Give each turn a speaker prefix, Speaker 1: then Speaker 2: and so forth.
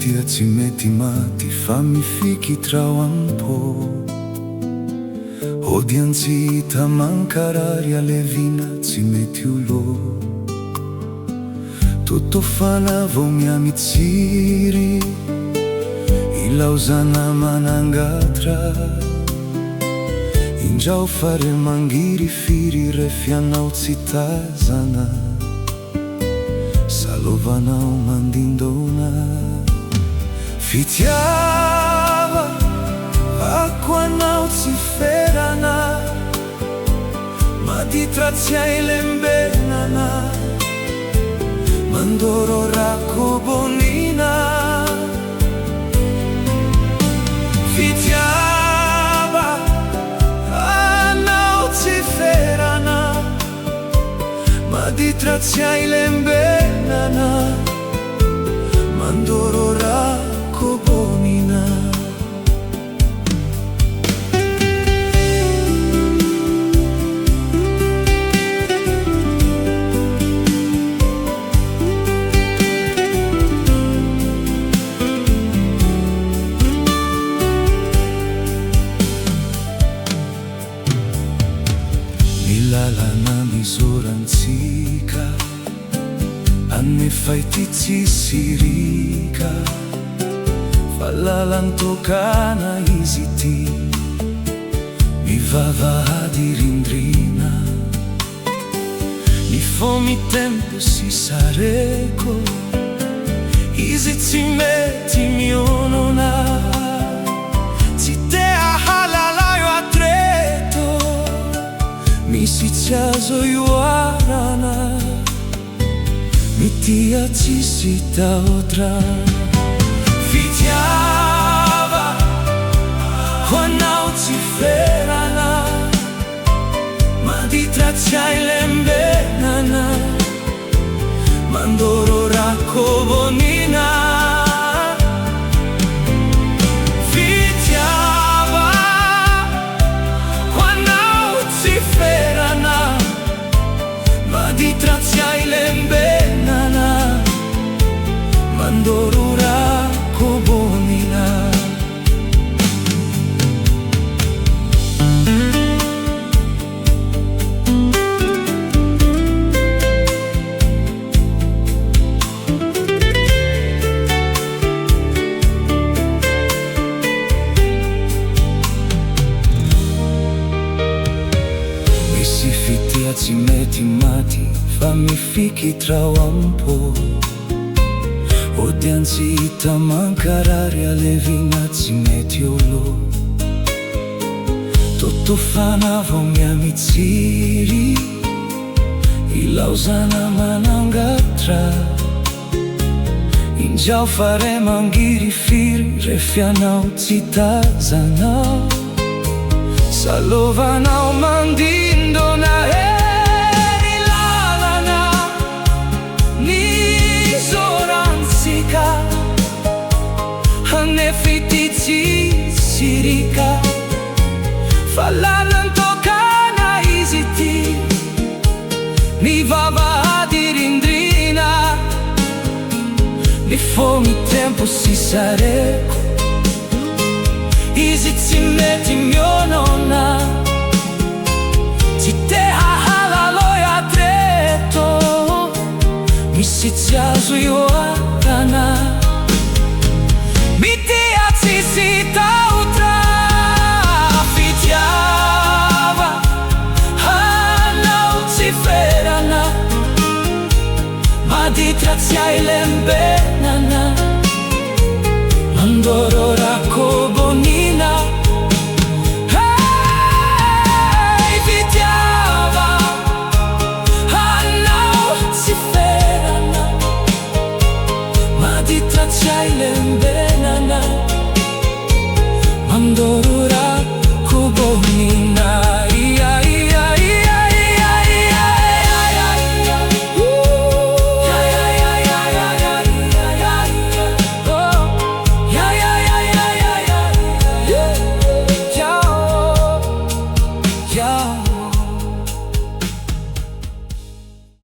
Speaker 1: fitia tsy mety maty fa mifikitra ao am-po. Odian tsy hita mankarary alevina tsy mety olo. Totofana vao miamitsiry ilaozana manangatra. Indrao fare mangiry firy refianao tsy tazana. Salovanao mandindona. Fitiava ako anao tsy ferana. Maditra tsy ailembenana. Mandoro rako bonina. Fitiava anao tsy ferana. Maditra tsy ailembenana. Mandoro rako bonina. Lalana mizorantsika anefa ity tsisy rika. Fa lalantokana izy ity mivavahady rindrina. Ny fomitempo sy sareko izy tsy mety mionona. Tsy te ahalala io atreto misy tsy azo ioarana. Mitia tsisy taotra. Fitiava ho anao tsy ferana. Maditra tsy ailembenana. Mandoro rako bonina. Fitiava ho anao tsy ferana. Maditra tsy ailembenana. Mandoro rako bonina. Misy fitia tsy mety maty fa mifikitra ao am-po. Odian tsy hita mankarary alevina tsy mety olo. Totofana vao miamitsiry ilaozana manangatra. Indrao fare mangiry firy refianao tsy tazana. Salovanao mandindona. Eri lalana nizorantsika anefa ity tsisy rika. Fa lalantokana izy ity mivavahady rindrina. Ny fomitempo sy sareko izy tsy mety mionona. Tsy te hahalala io atreto misy tsy azo ioarana. Mitia tsisy taotra. Fitiava anao tsy ferana. Maditra tsy ailembenana. Mandoro rako bonina. Hey, fitiava anao tsy ferana. Maditra tsy ailembenana. Mandoro